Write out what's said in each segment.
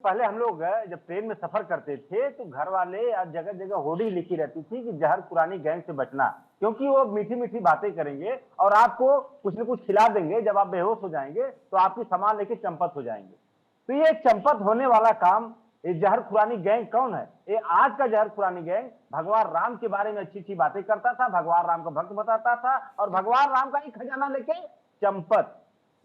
पहले हम लोग जब ट्रेन में सफर करते थे तो घर वाले या जगह जगह होर्डिंग लिखी रहती थी कि जहर पुरानी गैंग से बचना, क्योंकि वो मीठी मीठी बातें करेंगे और आपको कुछ न कुछ खिला देंगे। जब आप बेहोश हो जाएंगे तो आपकी सामान लेके चंपत हो जाएंगे। तो ये चंपत होने वाला काम, ये जहर खुरानी गैंग कौन है? ये आज का जहर खुरानी गैंग भगवान राम के बारे में अच्छी अच्छी बातें करता था, भगवान राम का भक्त बताता था और भगवान राम का ही खजाना लेके चंपत।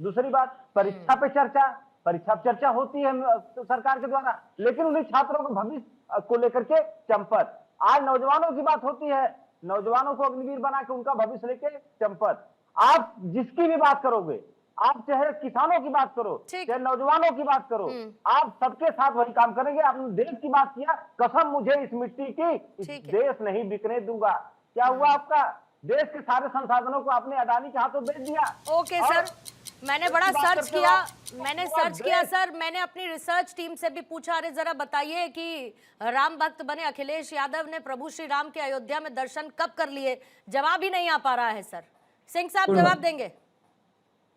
दूसरी बात, परीक्षा पे चर्चा, परीक्षा पे चर्चा होती है सरकार के द्वारा, लेकिन उन्हीं छात्रों के भविष्य को लेकर के चंपत। आज नौजवानों की बात होती है, नौजवानों को अग्निवीर बना के उनका भविष्य लेके चंपत। आप जिसकी भी बात करोगे, आप चाहे किसानों की बात करो, चाहे नौजवानों की बात करो, आप सबके साथ वही काम करेंगे। आपने देश की बात किया, कसम मुझे इस मिट्टी की, इस देश नहीं बिकने दूंगा। क्या हुआ आपका? देश के सारे संसाधनों को आपने अडानी के हाथों बेच दिया। ओके सर, मैंने बड़ा सर्च किया सर। मैंने अपनी रिसर्च टीम से भी पूछा, अरे जरा बताइए कि राम भक्त बने अखिलेश यादव ने प्रभु श्री राम के अयोध्या में दर्शन कब कर लिए? जवाब ही नहीं आ पा रहा है सर। सिंह साहब जवाब देंगे?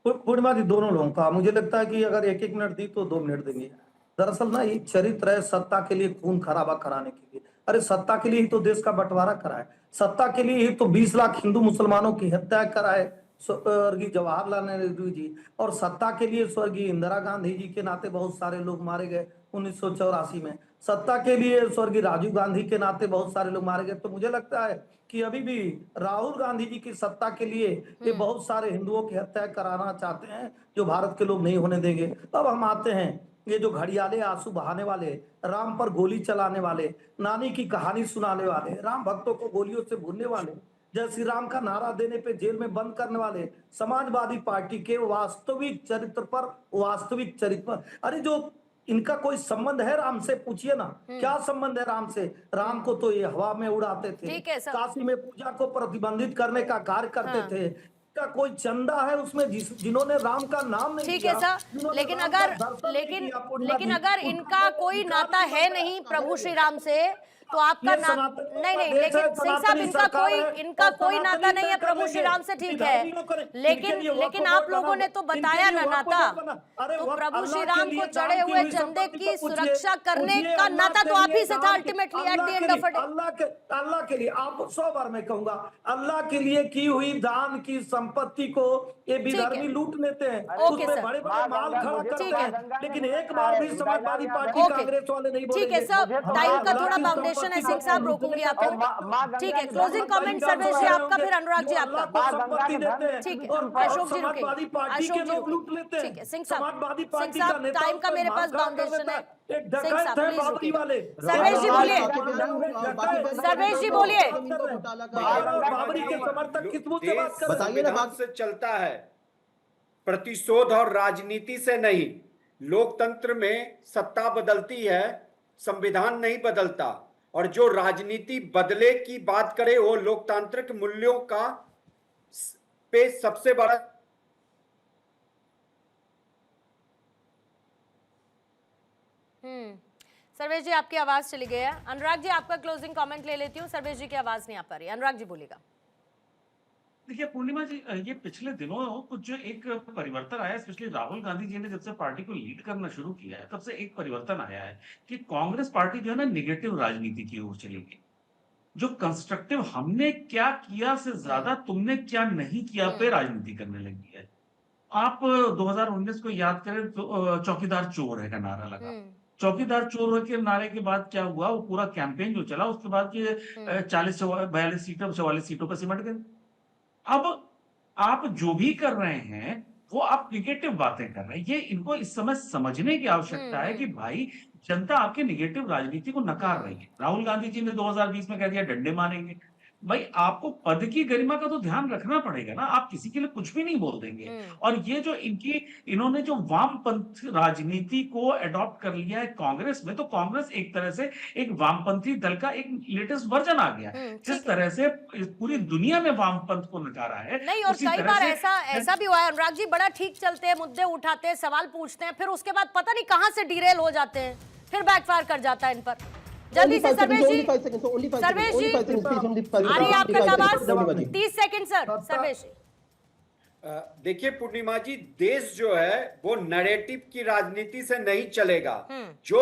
पूर्णिमा जी, दोनों लोगों का मुझे लगता है कि अगर 1-1 मिनट दी तो 2 मिनट देंगे। दरअसल ना, ये चरित्र है सत्ता के लिए खून खराबा कराने के लिए। अरे सत्ता के लिए ही तो देश का बंटवारा कराए, सत्ता के लिए ही तो 20 लाख हिंदू मुसलमानों की हत्या कराए स्वर्गीय जवाहरलाल नेहरू जी, और सत्ता के लिए स्वर्गीय इंदिरा गांधी जी के नाते बहुत सारे लोग मारे गए 1984 में। सत्ता के लिए स्वर्गीय राजीव गांधी के नाते बहुत सारे लोग मारे गए। तो मुझे लगता है कि अभी भी राहुल गांधी जी की सत्ता के लिए ये बहुत सारे हिंदुओं की हत्या कराना चाहते हैं, जो भारत के लोग नहीं होने देंगे। अब हम आते हैं, ये जो घड़ियाले आंसू बहाने वाले, राम पर गोली चलाने वाले, नानी की कहानी सुनाने वाले, राम भक्तों को गोलियों से भूनने वाले, जय श्री राम का नारा देने पे जेल में बंद करने वाले, समाजवादी पार्टी के वास्तविक चरित्र पर, वास्तविक चरित्र पर, अरे जो इनका कोई संबंध है राम से? पूछिए ना, क्या संबंध है राम से? राम को तो ये हवा में उड़ाते थे, काशी में पूजा को प्रतिबंधित करने का कार्य करते थे। का कोई चंदा है उसमें जिन्होंने राम का नाम नहीं ठीक है सर, लेकिन अगर इनका कोई नाता है नहीं प्रभु श्री राम से, तो आपका नहीं, लेकिन सिंह साहब इनका कोई नाता नहीं है प्रभु श्री राम से, ठीक है, लेकिन आप लोगों ने तो बताया ना नाता। तो प्रभु श्री राम को चढ़े हुए चंदे की सुरक्षा करने का नाता तो आप ही से था ultimately at the end of it. Allah के लिए, आप 100 बार मैं कहूंगा, अल्लाह के लिए की हुई दान की संपत्ति को ये विधर्मी लूट लेते हैं, उसमें बड़े बड़े माल खड़ा करते हैं, लेकिन एक बार भी समाजवादी पार्टी कांग्रेस वाले नहीं बोलेंगे। ठीक है सर, टाइम का थोड़ा बाउंडेशन है सिंह साहब, रोकूंगी आपको। ठीक है, क्लोजिंग कमेंट सर्वेश जी आपका, फिर अनुराग जी आपका। ठीक है, अशोक जी रुकेंगे, अशोक जी रुकेंगे। ठीक है सिंह साहब, टाइम का मेरे पास बाउंडेशन है। सिंह साहब प्लीज रुकिए। सर्वेश जी बोलिए, सर्वेश जी बोलिए। बाबरी के समर्थक किस मुद्दे बात कर रहे हैं? संविधान से चलता है, प्रतिशोध और राजनीति से नहीं। लोकतंत्र में सत्ता बदलती है, संविधान नहीं बदलता। और जो राजनीति बदले की बात करे वो लोकतांत्रिक मूल्यों का पे सबसे बड़ा सर्वेश जी आपकी आवाज चली गई है। अनुराग जी आपका क्लोजिंग कमेंट ले लेती हूँ, सर्वेश जी की आवाज नहीं आ पा रही। अनुराग जी बोलेगा। देखिए पूर्णिमा जी, ये पिछले दिनों कुछ जो एक परिवर्तन आया, स्पेशली राहुल गांधी जी ने जब से पार्टी को लीड करना शुरू किया है, तब से एक परिवर्तन आया है कि कांग्रेस पार्टी जो है ना, निगेटिव राजनीति की ओर चली गई। जो कंस्ट्रक्टिव हमने क्या किया से ज्यादा तुमने क्या नहीं किया पे राजनीति करने लगी है। आप 2019 को याद करें तो चौकीदार चोर है का नारा लगा। चौकीदार चोर के नारे के बाद क्या हुआ, वो पूरा कैंपेन जो चला, उसके बाद 40-42 सीटों 44 सीटों पर सिमट गए। अब आप जो भी कर रहे हैं वो आप निगेटिव बातें कर रहे हैं। ये इनको इस समय समझने की आवश्यकता है कि भाई जनता आपके निगेटिव राजनीति को नकार रही है। राहुल गांधी जी ने 2020 में कह दिया डंडे मारेंगे। भाई आपको पद की गरिमा का तो ध्यान रखना पड़ेगा ना, आप किसी के लिए कुछ भी नहीं बोल देंगे। और ये जो इन्होंने जो वामपंथ राजनीति को अडॉप्ट कर लिया है कांग्रेस में, तो कांग्रेस एक तरह से एक वामपंथी दल का एक लेटेस्ट वर्जन आ गया। जिस तरह से पूरी दुनिया में वामपंथ को नकारा है, नहीं, और कई बार ऐसा भी हुआ है अनुराग जी, बड़ा ठीक चलते हैं, मुद्दे उठाते हैं, सवाल पूछते हैं, फिर उसके बाद पता नहीं कहां से डिरेल हो जाते हैं, फिर बैकफायर कर जाता है इन पर। जल्दी से सर्वेश जी, सर्वेश जी आ रही है आपका आवाज, 30 सेकंड सर। सर्वेश जी, देखिए पूर्णिमा जी, देश जो है वो नैरेटिव की राजनीति से नहीं चलेगा। जो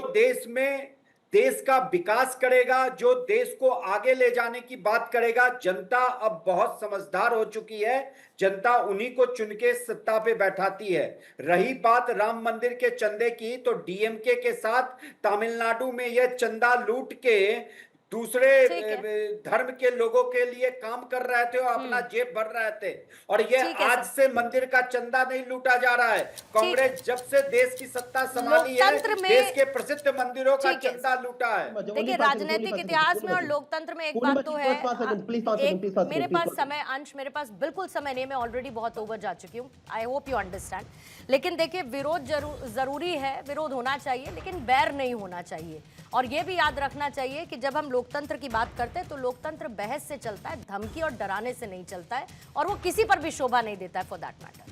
देश का विकास करेगा, जो देश को आगे ले जाने की बात करेगा, जनता अब बहुत समझदार हो चुकी है। जनता उन्हीं को चुन के सत्ता पे बैठाती है। रही बात राम मंदिर के चंदे की, तो डीएमके के साथ तमिलनाडु में यह चंदा लूट के दूसरे धर्म के लोगों के लिए काम कर रहे थे और अपना जेब भर रहे थे। और ये आज से मंदिर का चंदा नहीं लूटा जा रहा है। कांग्रेस जब से देश की सत्ता संभाली है, देश के प्रसिद्ध मंदिरों का चंदा लूटा है। देखिए, राजनीतिक इतिहास में और लोकतंत्र में एक बात तो है, मेरे पास समय, अंश मेरे पास बिल्कुल समय नहीं, मैं ऑलरेडी बहुत ओवर जा चुकी हूँ, आई होप यू अंडरस्टैंड। लेकिन देखिए, विरोध जरूरी है, विरोध होना चाहिए, लेकिन बैर नहीं होना चाहिए। और ये भी याद रखना चाहिए कि जब हम लोकतंत्र की बात करते हैं तो लोकतंत्र बहस से चलता है, धमकी और डराने से नहीं चलता है, और वो किसी पर भी शोभा नहीं देता है फॉर दैट मैटर।